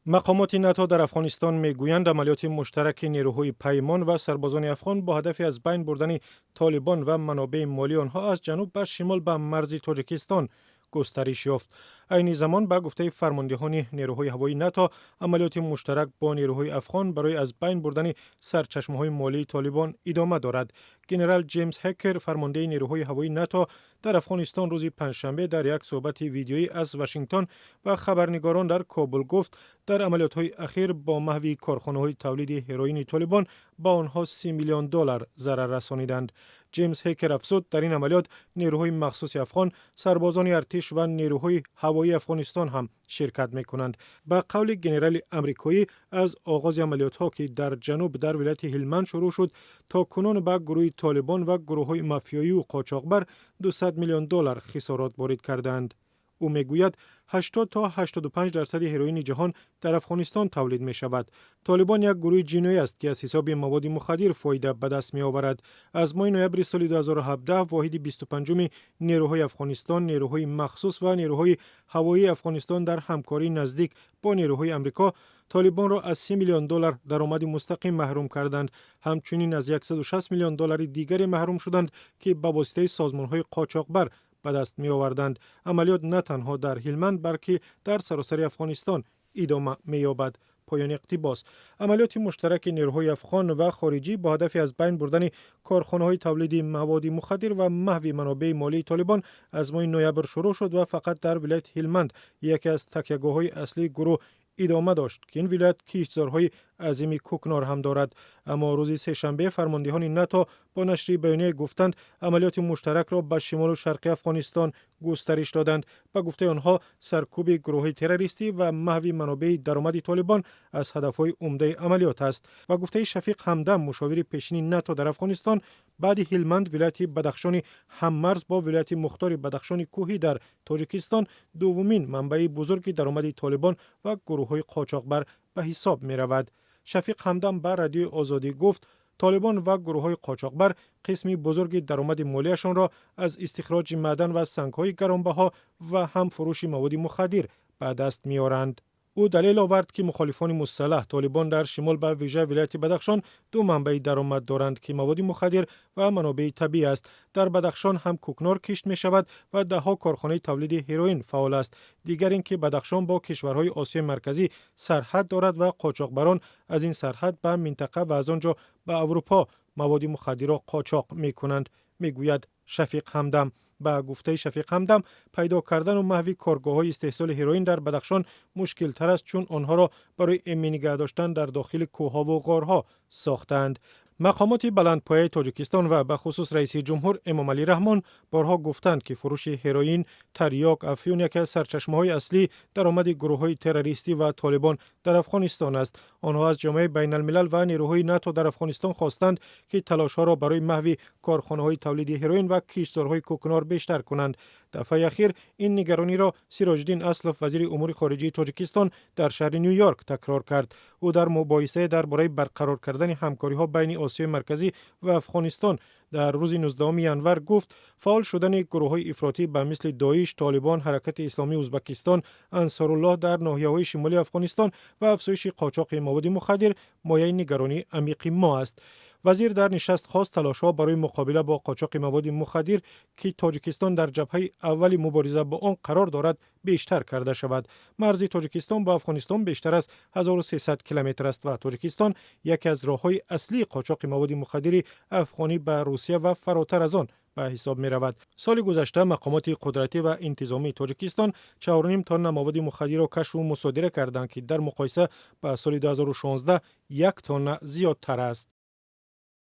مقامات ناتو در افغانستان میگویند عملیات مشترک نیروهای پایمون و سربازان افغان با هدف از بین بردن طالبان و منابع مالی آنها از جنوب به شمال به مرزی تاجیکستان گسترش یافت. عین زمان به گفته فرماندهان نیروهای هوایی ناتو، عملیات مشترک با نیروهای افغان برای از بین بردن سرچشمه‌های مالی طالبان ادامه دارد. ژنرال جیمز هکر، فرمانده نیروهای هوایی ناتو، در افغانستان روز پنجشنبه در یک صحبت ویدیویی از واشنگتن و خبرنگاران در کابل گفت در عملیات‌های اخیر با محو کارخانه‌های تولید هروئین طالبان با آنها 30 میلیون دلار ضرر رسانیدند. جیمز هکر افزود در این عملیات نیروهای مخصوص افغان، سربازان ارتش و نیروهای هوایی افغانستان هم شرکت می‌کنند. به قول ژنرال آمریکایی، از آغاز عملیات‌ها که در جنوب در ولایت هلمند شروع شد تا کنون به گروه طالبان و گروه‌های مافیایی و قاچاقبر 200 میلیون دلار خسارات وارد کردند. او میگوید 80 تا 85% هروئین جهان در افغانستان تولید می شود. طالبان یک گروه جنایی است که از حساب مواد مخدر فایده به دست می آورد. از ماه نوامبر سال 2017 واحد 25 نیروهای افغانستان، نیروهای مخصوص و نیروهای هوایی افغانستان در همکاری نزدیک با نیروهای آمریکا طالبان را از 30 میلیون دلار درآمد مستقیم محروم کردند. همچنین از 160 میلیون دلار دیگر محروم شدند که به واسطه سازمان‌های قاچاقبر به دست می آوردند. عملیات نه تنها در هلمند بلکه در سراسر افغانستان ادامه می یابد. پایان اقتباس. عملیات مشترک نیروهای افغان و خارجی با هدف از بین بردن کارخانه‌های تولید مواد مخدر و محو منابع مالی طالبان از ماه نوامبر شروع شد و فقط در ولایت هلمند، یکی از تکیه‌گاه‌های اصلی گروه، ادامه داشت که این ولایت کشتزارهای عظیم کوکنار هم دارد. اما روز سه‌شنبه فرماندهان ناتو با نشر بیانیه گفتند عملیات مشترک را به شمال و شرق افغانستان گسترش دادند. به گفته آنها سرکوب گروه تروریستی و محو منابع درآمد طالبان از هدفهای عمده عملیات است. به گفته شفیق همدم، مشاور پیشین ناتو در افغانستان، بعد هلمند ولایت بدخشان هممرز با ولایت مختار بدخشان کوهی در تاجیکستان دومین منبع بزرگ درآمد طالبان و گروه‌های قاچاقبر به حساب می رود. شفیق همدم بر رادیو آزادی گفت طالبان و گروه‌های قاچاقبر قسمی بزرگ درآمد مالیشان را از استخراج معدن و سنگ‌های گرانبها و هم فروش مواد مخدر به دست می‌آورند. او دلیل آورد که مخالفان مسلح طالبان در شمال به ویژه ولایت بدخشان دو منبع درآمد دارند که مواد مخدر و منابع طبیعی است. در بدخشان هم کوکنار کشت می شود و دهها کارخانه تولید هروئین فعال است. دیگر اینکه بدخشان با کشورهای آسیای مرکزی سرحد دارد و قاچاقبران از این سرحد به منطقه و از آنجا به اروپا مواد مخدر را قاچاق می کنند، میگوید شفیق همدم. با گفته شفیق همدم، پیدا کردن و محو کارگاه‌های استحصال هروئین در بدخشان مشکل تر است، چون آنها را برای امنی نگه داشتن در داخل کوه‌ها و غارها ساختند. مقامات بلندپایه تاجیکستان و به خصوص رئیس جمهور امامعلی رحمان بارها گفتند که فروش هروئین، تریاک، افیون یکی از سرچشمه‌های اصلی درآمد گروه‌های تروریستی و طالبان در افغانستان است. آنها از جامعه بین الملل و نیروهای ناتو در افغانستان خواستند که تلاش‌ها را برای محو کارخانه‌های تولید هروئین و کشتزارهای کوکنار بیشتر کنند. دفعه اخیر این نگرانی را سیراج‌الدین اسلف، وزیر امور خارجه تاجیکستان، در شهر نیویورک تکرار کرد. او در مباحثه درباره برقرار کردن همکاری‌ها بین آسیای مرکزی و افغانستان در روز 19 ینور گفت فعال شدن گروه‌های افراطی به مثل داعش، طالبان، حرکت اسلامی ازبکستان، انصارالله در ناحیه‌های شمالی افغانستان و افزایش قاچاق مواد مخدر مایه نگرانی عمیق ما است. وزیر در نشست خواست تلاش‌ها برای مقابله با قاچاق مواد مخدر که تاجیکستان در جبهه اول مبارزه با آن قرار دارد بیشتر کرده شود. مرز تاجیکستان با افغانستان بیشتر از 1300 کیلومتر است و تاجیکستان یکی از راه‌های اصلی قاچاق مواد مخدر افغانی به روسیه و فراتر از آن به حساب می رود. سال گذشته مقامات قدرتی و انتظامی تاجیکستان 4.5 تن مواد مخدر را کشف و مصادره کردند که در مقایسه با سال 2016 1 تن زیادتر است.